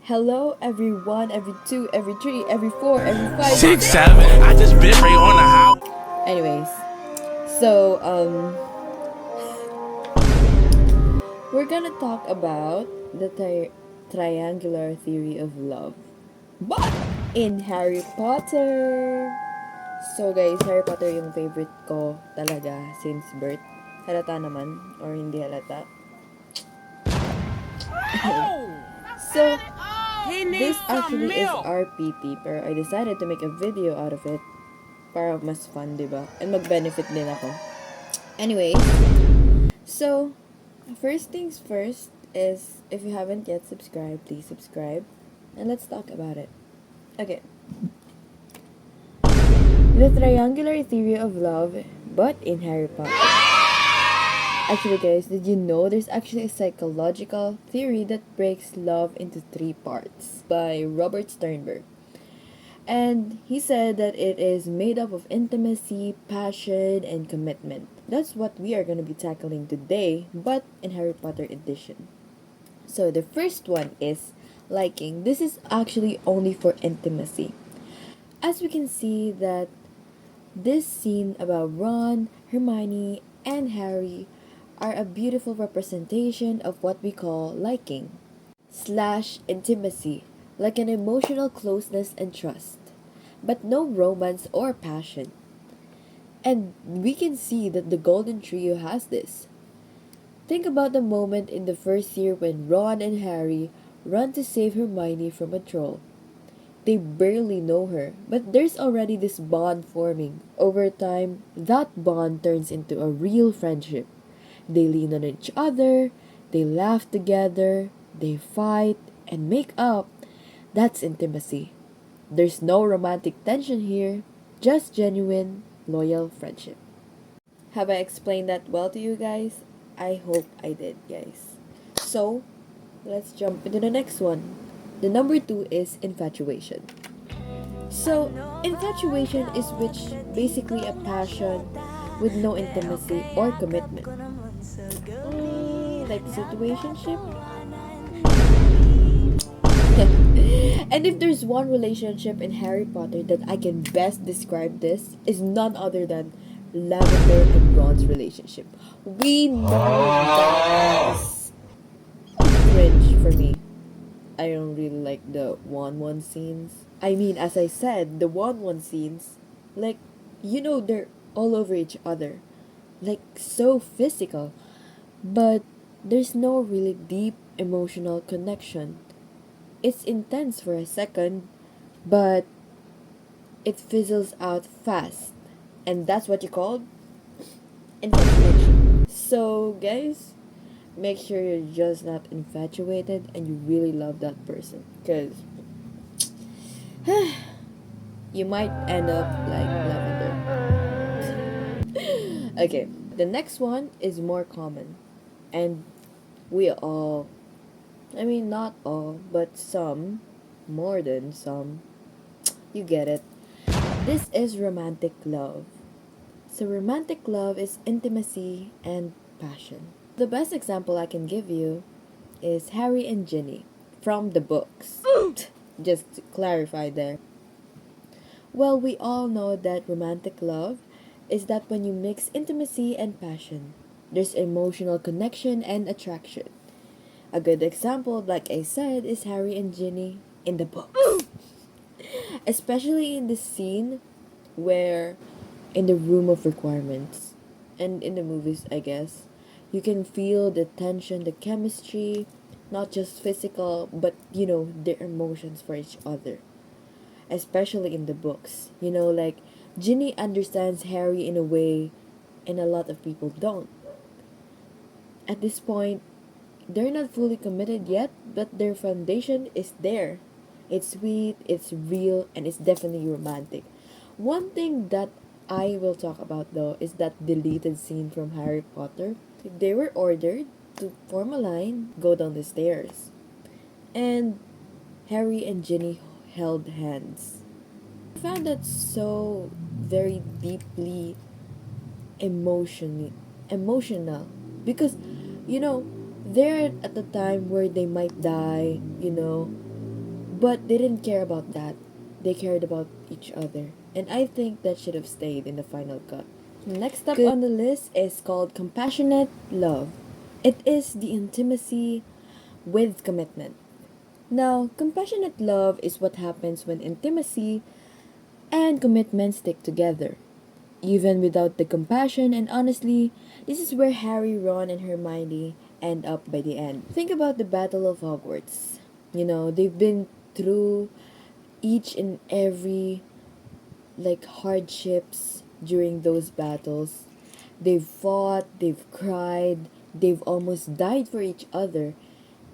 Hello, every one, every two, every three, every four, every five. 6, 7. I just vibrate on the house. Anyways, so we're gonna talk about the triangular theory of love, but in Harry Potter. So guys, Harry Potter yung favorite ko talaga since birth. Halata naman or hindi halata. So this actually is RPT, pero I decided to make a video out of it para mas fun, diba? And mag-benefit din ako. Anyway, so first things first is if you haven't yet subscribed, please subscribe and let's talk about it. Okay. The triangular theory of love, but in Harry Potter. Actually, guys, did you know there's actually a psychological theory that breaks love into three parts by Robert Sternberg? And he said that it is made up of intimacy, passion, and commitment. That's what we are going to be tackling today, but in Harry Potter edition. So the first one is liking. This is actually only for intimacy. As we can see that this scene about Ron, Hermione, and Harry are a beautiful representation of what we call liking slash intimacy, like an emotional closeness and trust, but no romance or passion. And we can see that the Golden Trio has this. Think about the moment in the first year when Ron and Harry run to save Hermione from a troll. They barely know her, but there's already this bond forming. Over time, that bond turns into a real friendship. They lean on each other, they laugh together, they fight, and make up. That's intimacy. There's no romantic tension here, just genuine, loyal friendship. Have I explained that well to you guys? I hope I did, guys. So, let's jump into the next one. The number two is infatuation. So, infatuation is which basically a passion with no intimacy or commitment. Like situationship? And if there's one relationship in Harry Potter that I can best describe this is none other than Lavender and Ron's relationship. We know that is cringe for me. I don't really like the 1-1 scenes. I mean, as I said, the 1-1 scenes, like, they're all over each other. Like, so physical. But there's no really deep emotional connection. It's intense for a second, but it fizzles out fast. And that's what you call infatuation. So, guys, make sure you're just not infatuated and you really love that person. Because you might end up like Lavender. Okay, the next one is more common. And we all, I mean, not all, but some, more than some, you get it. This is romantic love. So, romantic love is intimacy and passion. The best example I can give you is Harry and Ginny from the books. Just to clarify there. Well, we all know that romantic love is that when you mix intimacy and passion, there's emotional connection and attraction. A good example, like I said, is Harry and Ginny in the books. Especially in the scene where in the room of requirements and in the movies, I guess, you can feel the tension, the chemistry, not just physical, but their emotions for each other. Especially in the books. Like Ginny understands Harry in a way and a lot of people don't. At this point, they're not fully committed yet, but their foundation is there. It's sweet, it's real, and it's definitely romantic. One thing that I will talk about though is that deleted scene from Harry Potter. They were ordered to form a line, go down the stairs. And Harry and Ginny held hands. I found that so very deeply emotional because they're at the time where they might die, But they didn't care about that. They cared about each other. And I think that should have stayed in the final cut. Next up on the list is called Compassionate Love. It is the intimacy with commitment. Now, compassionate love is what happens when intimacy and commitment stick together. Even without the compassion, and honestly, this is where Harry, Ron, and Hermione end up by the end. Think about the Battle of Hogwarts. You know, they've been through each and every hardships during those battles. They've fought, they've cried, they've almost died for each other,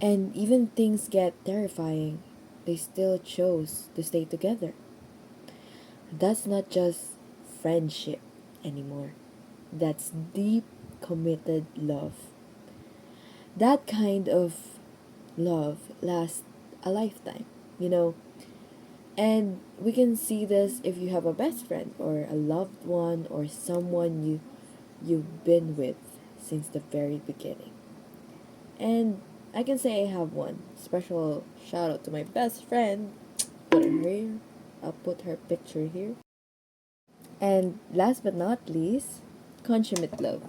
and even things get terrifying, they still chose to stay together. That's not just friendship anymore. That's deep, committed love. That kind of love lasts a lifetime, you know. And we can see this if you have a best friend or a loved one or someone you've been with since the very beginning. And I can say I have one. Special shout out to my best friend. Put her here. I'll put her picture here. And last but not least, consummate love.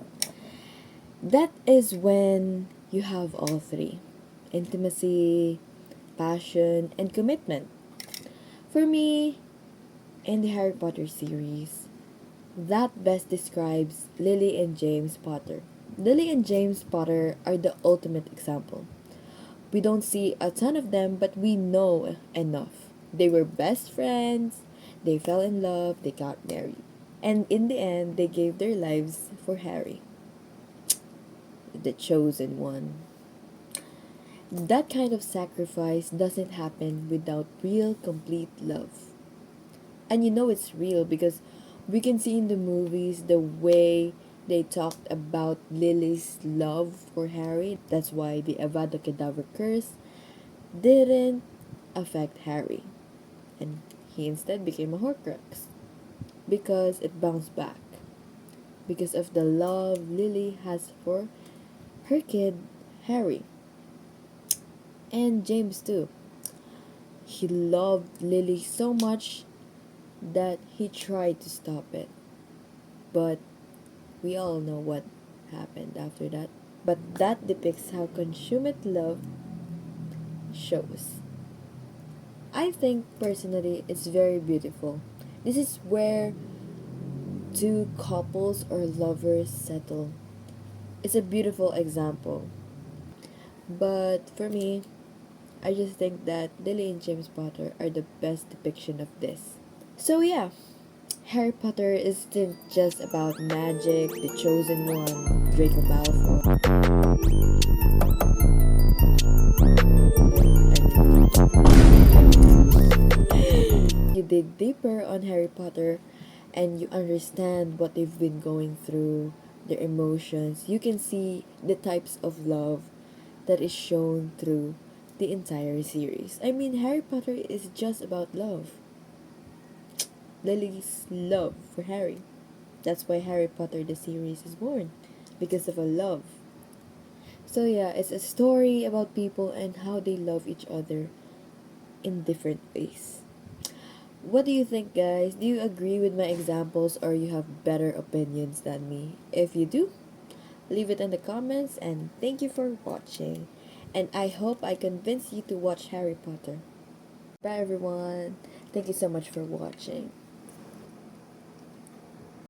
That is when you have all three: intimacy, passion, and commitment. For me, in the Harry Potter series, that best describes Lily and James Potter. Lily and James Potter are the ultimate example. We don't see a ton of them, but we know enough. They were best friends, they fell in love, they got married. And in the end, they gave their lives for Harry, the chosen one. That kind of sacrifice doesn't happen without real, complete love. And you know it's real because we can see in the movies the way they talked about Lily's love for Harry. That's why the Avada Kedavra curse didn't affect Harry, and he instead became a Horcrux because it bounced back because of the love Lily has for her kid Harry, and James too. He loved Lily so much that he tried to stop it, but we all know what happened after that. But that depicts how consummate love shows. I think personally it's very beautiful. This is where two couples or lovers settle. It's a beautiful example. But for me, I just think that Lily and James Potter are the best depiction of this. So yeah, Harry Potter isn't just about magic, the chosen one, Draco Malfoy. You dig deeper on Harry Potter and you understand what they've been going through, their emotions. You can see the types of love that is shown through the entire series. I mean, Harry Potter is just about love. Lily's love for Harry. That's why Harry Potter the series is born, because of a love. So yeah, it's a story about people and how they love each other in different ways. What do you think, guys? Do you agree with my examples or you have better opinions than me? If you do, leave it in the comments, and thank you for watching. And I hope I convince you to watch Harry Potter. Bye everyone. Thank you so much for watching.